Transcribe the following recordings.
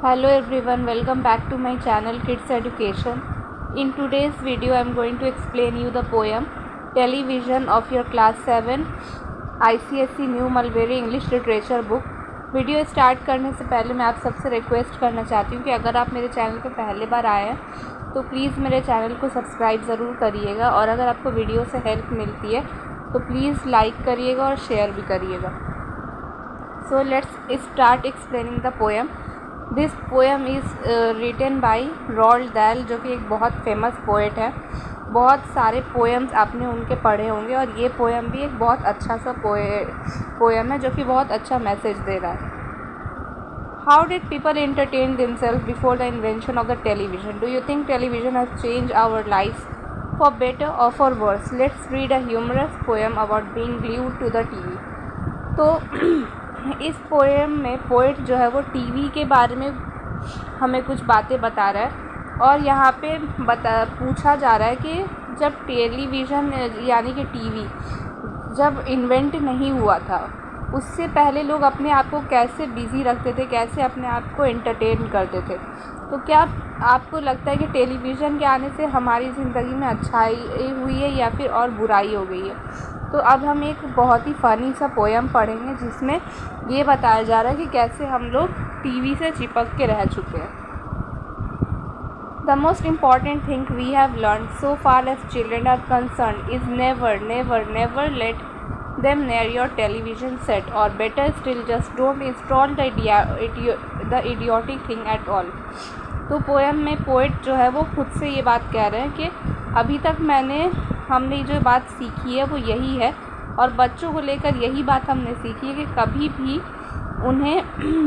Hello everyone, welcome back to my channel Kids Education. In today's video I am going to explain you the poem Television of your class 7 ICSE New Mulberry English Literature book. Video start करने से पहले मैं आप सबसे request करना चाहती हूँ कि अगर आप मेरे चैनल पर पहले बार आए हैं तो प्लीज़ मेरे चैनल को सब्सक्राइब ज़रूर करिएगा, और अगर आपको वीडियो से हेल्प मिलती है तो प्लीज़ लाइक करिएगा और शेयर भी करिएगा. So let's start explaining the poem. This poem is written by Roald Dahl, जो कि एक बहुत फेमस पोएट है. बहुत सारे पोएम्स आपने उनके पढ़े होंगे और ये पोएम भी एक बहुत अच्छा सा पोएम है जो कि बहुत अच्छा मैसेज दे रहा है. How did people entertain themselves before the invention of the television? Do you think television has change our life for better और for worse? Let's read a humorous poem about being glued to the TV. तो इस poem में poet जो है वो TV के बारे में हमें कुछ बातें बता रहा है, और यहाँ पे पूछा जा रहा है कि जब टेलीविज़न यानी कि टीवी जब इन्वेंट नहीं हुआ था उससे पहले लोग अपने आप को कैसे बिज़ी रखते थे, कैसे अपने आप को एंटरटेन करते थे. तो क्या आपको लगता है कि टेलीविज़न के आने से हमारी ज़िंदगी में अच्छाई हुई है या फिर और बुराई हो गई है? तो अब हम एक बहुत ही फ़नी सा पोएम पढ़ेंगे जिसमें ये बताया जा रहा है कि कैसे हम लोग टीवी से चिपक के रह चुके हैं. The most important thing we have learned so far as children are concerned is never let them near your television set, or better still just don't install the idiotic thing at all. तो poem में poet जो है वो खुद से ये बात कह रहे हैं कि अभी तक हमने जो बात सीखी है वो यही है, और बच्चों को लेकर यही बात हमने सीखी है कि कभी भी उन्हें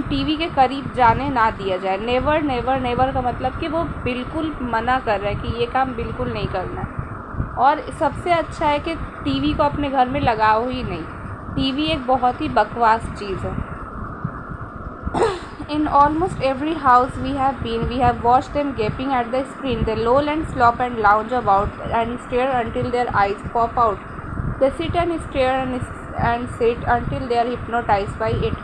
टीवी के करीब जाने ना दिया जाए. नेवर का मतलब कि वो बिल्कुल मना कर रहा है कि ये काम बिल्कुल नहीं करना है. और सबसे अच्छा है कि टीवी को अपने घर में लगाओ ही नहीं. टीवी एक बहुत ही बकवास चीज़ है. In almost every house we have watched them gaping at the screen. They loll and slop and lounge about and stare until their eyes pop out. They sit and stare and sit until they are hypnotized by it.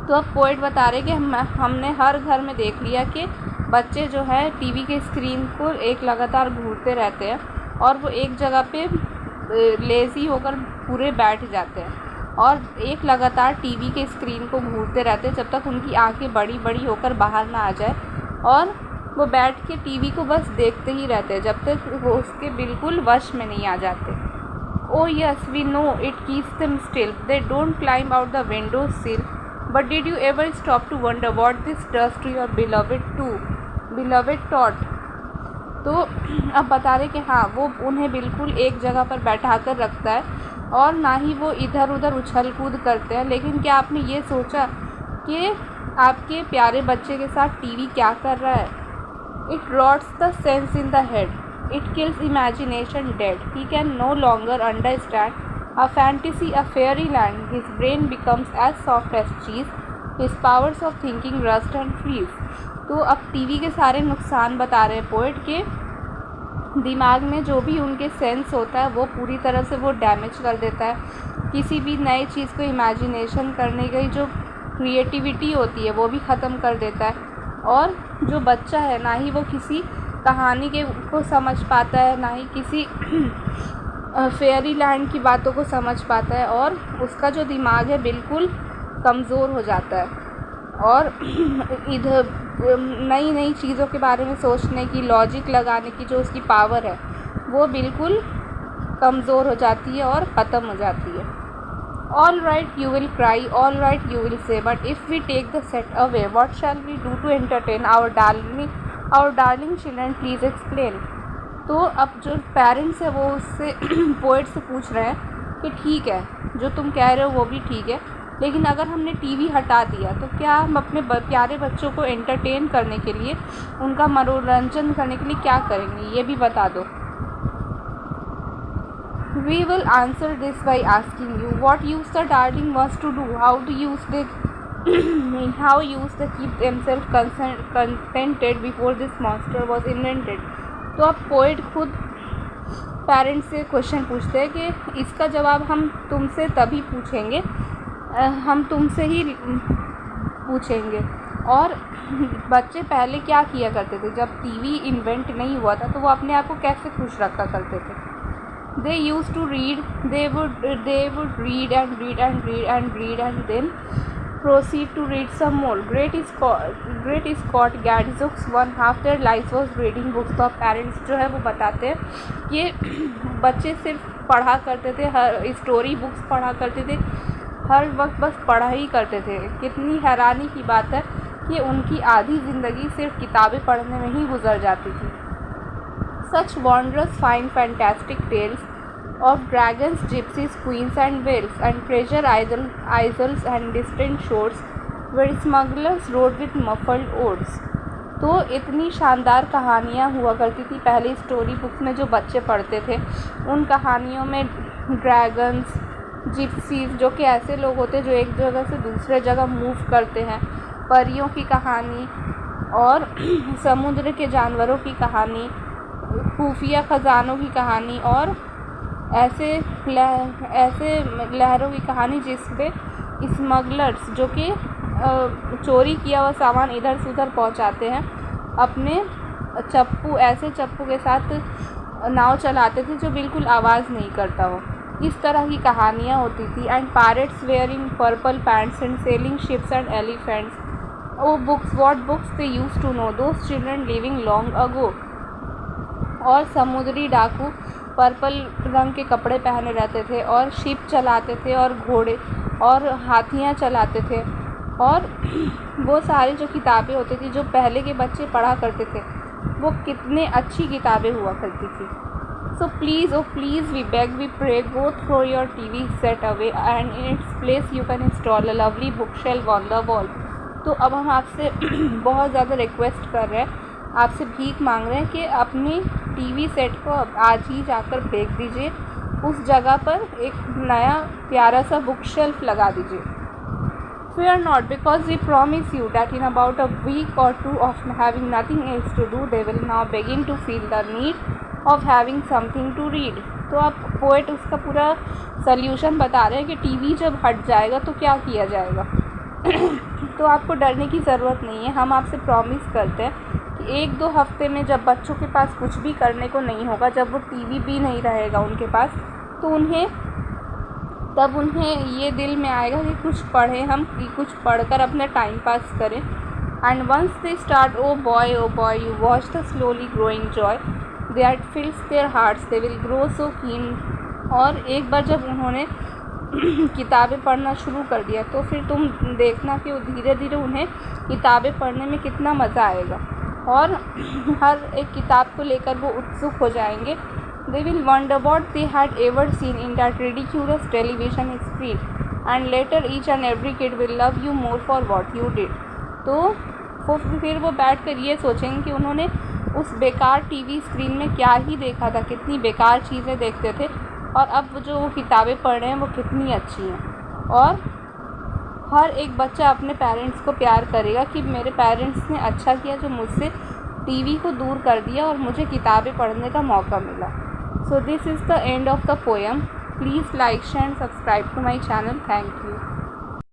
तो अब poet बता रहे कि हमने हर घर में देख लिया कि बच्चे जो है टीवी के स्क्रीन को एक लगातार घूरते रहते हैं और वो एक जगह पे लेज़ी होकर पूरे बैठ जाते हैं और एक लगातार टीवी के स्क्रीन को घूरते रहते हैं जब तक उनकी आंखें बड़ी बड़ी होकर बाहर ना आ जाए, और वो बैठ के टीवी को बस देखते ही रहते हैं जब तक वो उसके बिल्कुल वश में नहीं आ जाते. Oh yes, we know it keeps them still. They don't climb out the window sill. But did you ever stop to wonder what this does to your beloved thought? तो अब बता रहे कि हाँ, वो उन्हें बिल्कुल एक जगह पर बैठा कर रखता है और ना ही वो इधर उधर उछल कूद करते हैं. लेकिन क्या आपने ये सोचा कि आपके प्यारे बच्चे के साथ टीवी क्या कर रहा है? It rots the sense in the head. It kills imagination dead. He can no longer understand a fantasy, a fairyland. His brain becomes as soft as cheese. His powers of thinking rust and freeze. तो अब TV के सारे नुकसान बता रहे हैं poet के दिमाग में जो भी उनके सेंस होता है वो पूरी तरह से वो डैमेज कर देता है. किसी भी नई चीज़ को इमेजिनेशन करने की जो क्रिएटिविटी होती है वो भी ख़त्म कर देता है. और जो बच्चा है ना ही वो किसी कहानी को समझ पाता है, ना ही किसी फेयरी लैंड की बातों को समझ पाता है, और उसका जो दिमाग है बिल्कुल कमज़ोर हो जाता है. और इधर नई नई चीज़ों के बारे में सोचने की, लॉजिक लगाने की जो उसकी पावर है वो बिल्कुल कमज़ोर हो जाती है और ख़त्म हो जाती है. All right, you will cry, all right, you will say, but if we take the set away, what shall we do to entertain our darling children? Please explain. तो अब जो पेरेंट्स है वो उससे पोएट से पूछ रहे हैं कि ठीक है, जो तुम कह रहे हो वो भी ठीक है, लेकिन अगर हमने टीवी हटा दिया तो क्या हम अपने प्यारे बच्चों को एंटरटेन करने के लिए, उनका मनोरंजन करने के लिए क्या करेंगे, ये भी बता दो. We will answer this by asking you, what used the darling ones to do? How used they keep themselves contented before this monster was invented? तो अब पोएट खुद पेरेंट्स से क्वेश्चन पूछते हैं कि इसका जवाब हम तुमसे तभी पूछेंगे, हम तुमसे ही पूछेंगे. और बच्चे पहले क्या किया करते थे, जब टीवी इन्वेंट नहीं हुआ था तो वो अपने आप को कैसे खुश रखा करते थे? They used to read. They would read and read and read and read and then proceed to read some more. Great Scott Gadzooks one half their lives was reading books. तो पेरेंट्स जो है वो बताते हैं कि बच्चे सिर्फ पढ़ा करते थे, हर स्टोरी बुक्स पढ़ा करते थे, हर वक्त बस पढ़ा ही करते थे। कितनी हैरानी की बात है कि उनकी आधी ज़िंदगी सिर्फ किताबें पढ़ने में ही गुजर जाती थी। Such wondrous, fine, fantastic tales of dragons, gypsies, queens and whales, and treasure isles and distant shores, where smugglers rode with muffled oars. तो इतनी शानदार कहानियाँ हुआ करती थी पहले स्टोरी बुक्स में जो बच्चे पढ़ते थे। उन कहानियों में ड्रैगन्स, जिप्सीज जो कि ऐसे लोग होते हैं जो एक जगह से दूसरे जगह मूव करते हैं, परियों की कहानी और समुद्र के जानवरों की कहानी, खुफिया ख़ज़ानों की कहानी और ऐसे लहरों की कहानी जिसपे स्मगलर्स जो कि चोरी किया हुआ सामान इधर से उधर पहुंचाते हैं, अपने ऐसे चप्पू के साथ नाव चलाते थे जो बिल्कुल आवाज़ नहीं करता हो। इस तरह की कहानियाँ होती थी। And pirates wearing purple pants and sailing ships and elephants. Oh books, what books they used to know, those children living long ago. और समुद्री डाकू पर्पल रंग के कपड़े पहने रहते थे और शिप चलाते थे और घोड़े और हाथियाँ चलाते थे। और वो सारी जो किताबें होती थी जो पहले के बच्चे पढ़ा करते थे वो कितने अच्छी किताबें हुआ करती थी। So please, oh please, we beg, we pray, go throw your TV set away and in its place you can install a lovely book shelf on the wall. तो अब हम आपसे बहुत ज़्यादा रिक्वेस्ट कर रहे हैं, आपसे भीख मांग रहे हैं कि अपनी टीवी सेट को अब आज ही जाकर फेंक दीजिए, उस जगह पर एक नया प्यारा सा बुक शेल्फ लगा दीजिए। Fear not, because we promise you that in about a week or two of having nothing else to do, they will now begin to feel the need of having something to read. तो अब poet उसका पूरा solution बता रहे हैं कि TV जब हट जाएगा तो क्या किया जाएगा। तो आपको डरने की ज़रूरत नहीं है। हम आपसे प्रॉमिस करते हैं कि 1-2 हफ्ते में जब बच्चों के पास कुछ भी करने को नहीं होगा, जब वो टीवी भी नहीं रहेगा उनके पास, तो तब उन्हें ये दिल में आएगा कि कुछ पढ़ें हम, कि कुछ पढ़कर अपना टाइम पास करें। And once they start, oh boy you watch the slowly growing joy that fills their hearts, they will grow so keen. और एक बार जब उन्होंने किताबें पढ़ना शुरू कर दिया तो फिर तुम देखना कि धीरे धीरे उन्हें किताबें पढ़ने में कितना मज़ा आएगा और हर एक किताब को लेकर वो उत्सुक हो जाएंगे। They will wonder what they had ever seen in that ridiculous television screen, and later each and every kid will love you more for what you did. तो फिर वो बैठ कर ये सोचेंगे कि उन्होंने उस बेकार टीवी स्क्रीन में क्या ही देखा था, कितनी बेकार चीज़ें देखते थे, और अब जो वो किताबें पढ़ रहे हैं वो कितनी अच्छी हैं। और हर एक बच्चा अपने पेरेंट्स को प्यार करेगा कि मेरे पेरेंट्स ने अच्छा किया जो मुझसे टीवी को दूर कर दिया और मुझे किताबें पढ़ने का मौका मिला। So this is the end of the poem. Please like, share and subscribe to my channel. Thank you.